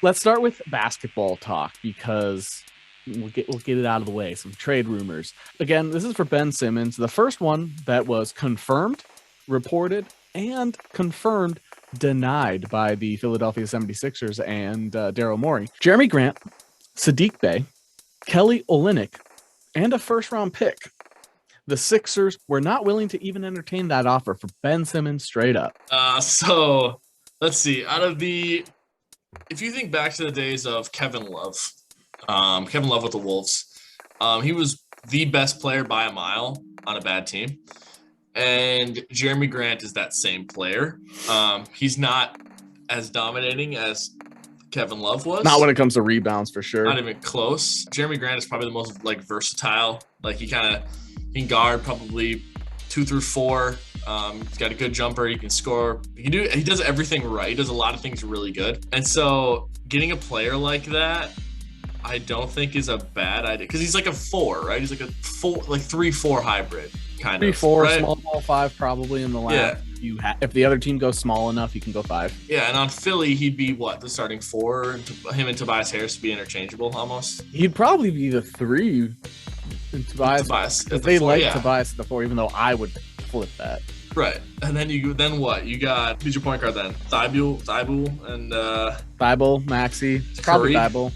let's start with basketball talk because we'll get it out of the way. Some trade rumors. Again, this is for Ben Simmons. The first one that was confirmed, reported, and confirmed, denied by the Philadelphia 76ers and Daryl Morey. Jerami Grant, Saddiq Bey, Kelly Olynyk, and a first-round pick. The Sixers were not willing to even entertain that offer for Ben Simmons straight up. So let's see. If you think back to the days of Kevin Love with the Wolves, he was the best player by a mile on a bad team. And Jerami Grant is that same player. He's not as dominating as Kevin Love was. Not when it comes to rebounds, for sure. Not even close. Jerami Grant is probably the most versatile. He can guard probably 2 through 4. He's got a good jumper. He can score. He does everything right. He does a lot of things really good. And so getting a player like that, I don't think is a bad idea because he's like a 4, right? He's like a 3-4 hybrid kind 3-4, right? small ball 5 probably in the lab. Yeah. If the other team goes small enough, you can go 5. Yeah, and on Philly, he'd be the starting 4. Him and Tobias Harris would be interchangeable almost. He'd probably be the 3. Tobias if they like Tobias at the 4, even though I would flip that. Right, and then what? You got who's your point guard then? Thibault, and Thibault, Maxey, probably Thibault.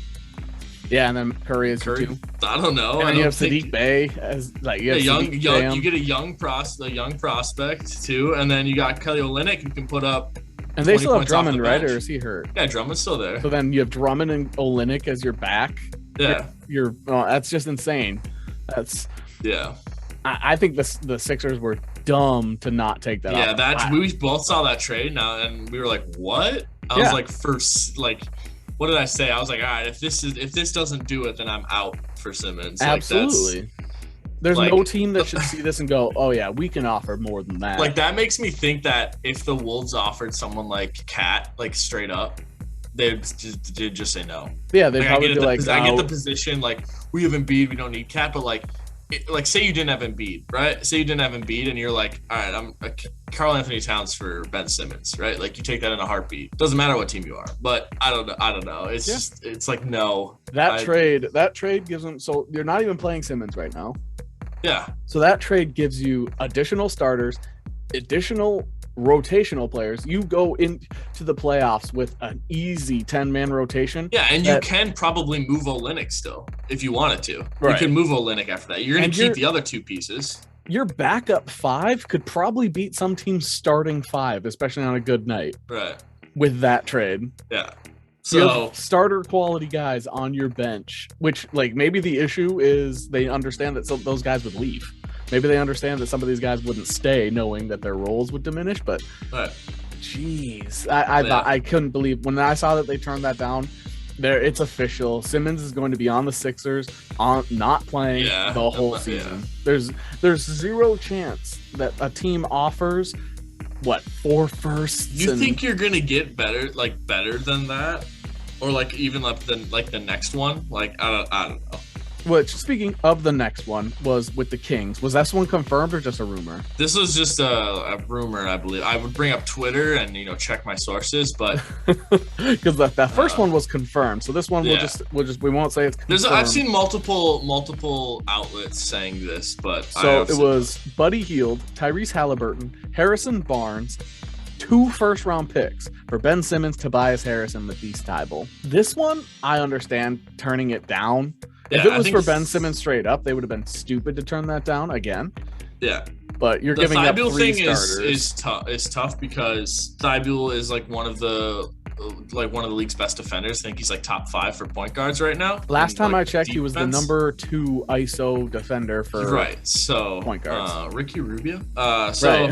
Yeah, and then Curry is Curry. 2. I don't know. And then you have Saddiq Bey as you have young. You get a young prospect too, and then you got Kelly Olynyk who can put up. And they still have Drummond, right? Or is he hurt? Yeah, Drummond's still there. So then you have Drummond and Olynyk as your back. Yeah, that's just insane. Yeah. I think the Sixers were dumb to not take that. Yeah, we both saw that trade now, and we were like, "What?" I was like, what did I say? I was like, all right, if this doesn't do it, then I'm out for Simmons. Absolutely. There's no team that should see this and go, oh yeah, we can offer more than that. That makes me think that if the Wolves offered someone like Cat, straight up, they'd just say no. Yeah, they'd probably be like, I get the position, we have Embiid, we don't need Cat, but say you didn't have Embiid, right? Say you didn't have Embiid, and you're like, all right, I'm Karl Anthony Towns for Ben Simmons, right? You take that in a heartbeat. Doesn't matter what team you are, but I don't know. It's just, it's no. That trade gives them. So you're not even playing Simmons right now. Yeah. So that trade gives you additional starters, additional rotational players. You go into the playoffs with an easy 10-man rotation. Yeah, and you can probably move Olynyk still if you wanted to. Right. You can move Olynyk after that. You're going to keep the other 2 pieces. Your backup 5 could probably beat some team's starting 5, especially on a good night. Right. With that trade. Yeah. So starter quality guys on your bench, which maybe the issue is they understand that those guys would leave. Maybe they understand that some of these guys wouldn't stay knowing that their roles would diminish, but jeez, I couldn't believe when I saw that they turned that down. It's official. Simmons is going to be on the Sixers, not playing the whole season. Yeah. There's zero chance that a team offers 4 firsts. You think you're gonna get better than that, or even the next one? I don't know. Which, speaking of the next one, was with the Kings. Was this one confirmed or just a rumor? This was just a rumor, I believe. I would bring up Twitter and check my sources, but because that first one was confirmed, so this one we won't say it's confirmed. I've seen multiple outlets saying this, but so it was Buddy Hield, Tyrese Halliburton, Harrison Barnes, 2 first-round picks for Ben Simmons, Tobias Harris, and Matisse Thybulle. This one, I understand turning it down. If it was for Ben Simmons straight up, they would have been stupid to turn that down again. Yeah. But you're giving up 3 starters. is tough because Thybulle is one of the league's best defenders. I think he's top 5 for point guards right now. Last time I checked, he was the number 2 ISO defender for point guards. Ricky Rubio. So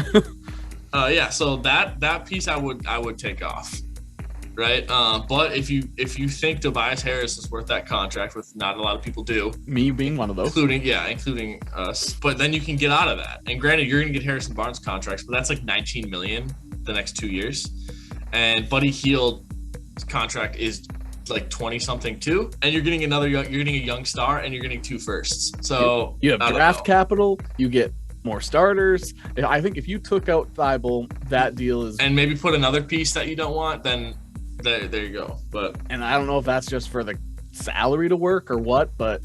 that piece I would take off. Right, but if you think Tobias Harris is worth that contract, which not a lot of people do, me being one of those, including us, but then you can get out of that. And granted, you're going to get Harrison Barnes contracts, but that's $19 million the next 2 years, and Buddy Hield's contract is 20 something too, and you're getting a young star, and you're getting 2 firsts. So you have draft capital, you get more starters. I think if you took out Thybulle, that deal is, and maybe put another piece that you don't want, then There you go. But and I don't know if that's just for the salary to work or what, but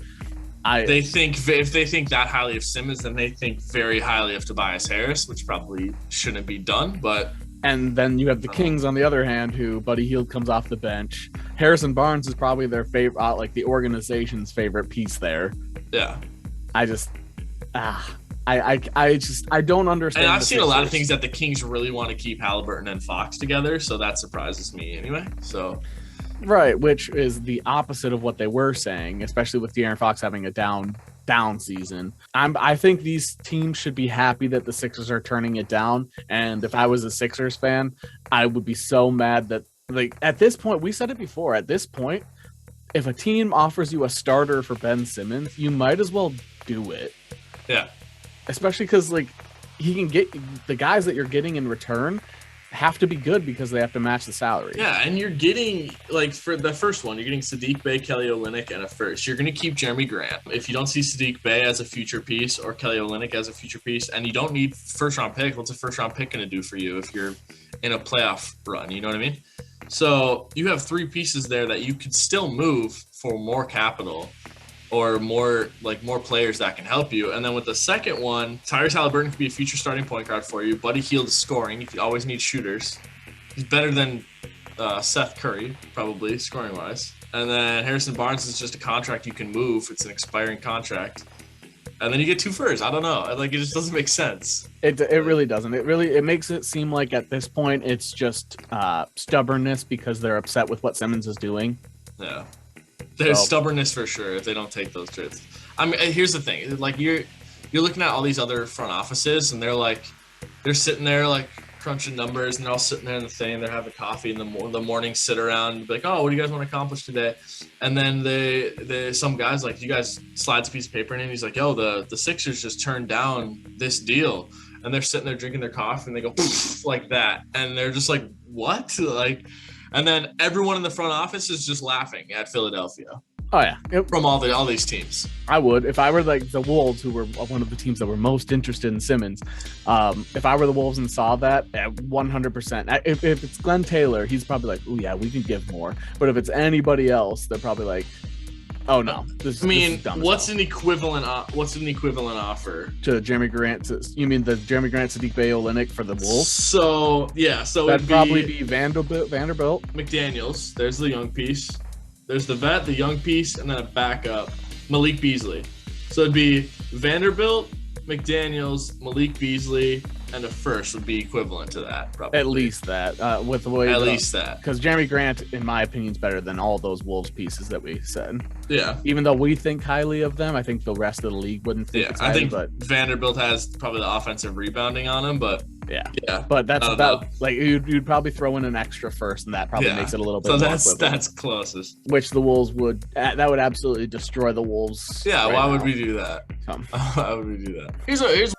they think if they think that highly of Simmons, then they think very highly of Tobias Harris, which probably shouldn't be done. But and then you have the Kings on the other hand, who Buddy Hield comes off the bench. Harrison Barnes is probably their favorite, like the organization's favorite piece there. Yeah, I don't understand. And I've seen a lot of things that the Kings really want to keep Haliburton and Fox together, so that surprises me anyway. So. Right, which is the opposite of what they were saying, especially with De'Aaron Fox having a down season. I think these teams should be happy that the Sixers are turning it down. And if I was a Sixers fan, I would be so mad that, like, at this point, we said it before, at this point, if a team offers you a starter for Ben Simmons, you might as well do it. Yeah. Especially because, like, he can get the guys that you're getting in return have to be good because they have to match the salary. Yeah, and you're getting, like, for the first one, you're getting Saddiq Bey, Kelly Olynyk, and a first. You're going to keep Jerami Grant. If you don't see Saddiq Bey as a future piece or Kelly Olynyk as a future piece, and you don't need first-round pick, what's a first-round pick going to do for you if you're in a playoff run? You know what I mean? So you have three pieces there that you could still move for more capital or more players that can help you. And then with the second one, Tyrese Haliburton could be a future starting point guard for you. Buddy Hield is scoring. You always need shooters. He's better than Seth Curry, probably, scoring-wise. And then Harrison Barnes is just a contract you can move. It's an expiring contract. And then you get two firsts. I don't know. Like, it just doesn't make sense. It really doesn't. It makes it seem like at this point it's just stubbornness because they're upset with what Simmons is doing. Yeah. There's stubbornness for sure if they don't take those trades. I mean, here's the thing. Like, you're looking at all these other front offices, and they're sitting there, like, crunching numbers, and they're all sitting there in the thing. They're having coffee in the morning, sit around, and be like, oh, what do you guys want to accomplish today? And then some guys, like, you guys slides a piece of paper in, and he's like, yo, the Sixers just turned down this deal. And they're sitting there drinking their coffee, and they go, like that. And they're just like, what? Like... And then everyone in the front office is just laughing at Philadelphia. Oh yeah, from all these teams. I would, if I were like the Wolves, who were one of the teams that were most interested in Simmons. If I were the Wolves and saw that, 100%. If it's Glenn Taylor, he's probably like, "Oh yeah, we can give more." But if it's anybody else, they're probably like, "Oh no, this is dumb." What's an equivalent offer to Jerami Grant? You mean the Jerami Grant, Saddiq Bey, Olynyk for the Wolves? So that'd probably be Vanderbilt, McDaniels. There's the young piece. There's the vet, the young piece, and then a backup, Malik Beasley. So it'd be Vanderbilt, McDaniels, Malik Beasley, and a first would be equivalent to that, probably. At least that, with the way. At least that, because Jerami Grant, in my opinion, is better than all those Wolves pieces that we said. Yeah. Even though we think highly of them, I think the rest of the league wouldn't think. Yeah, I think Vanderbilt has probably the offensive rebounding on him, but yeah. But that's about like you'd probably throw in an extra first, and that probably makes it a little bit. So that's closest. Which the Wolves would that would absolutely destroy the Wolves. Yeah. Why would we do that? Why would we do that? Here's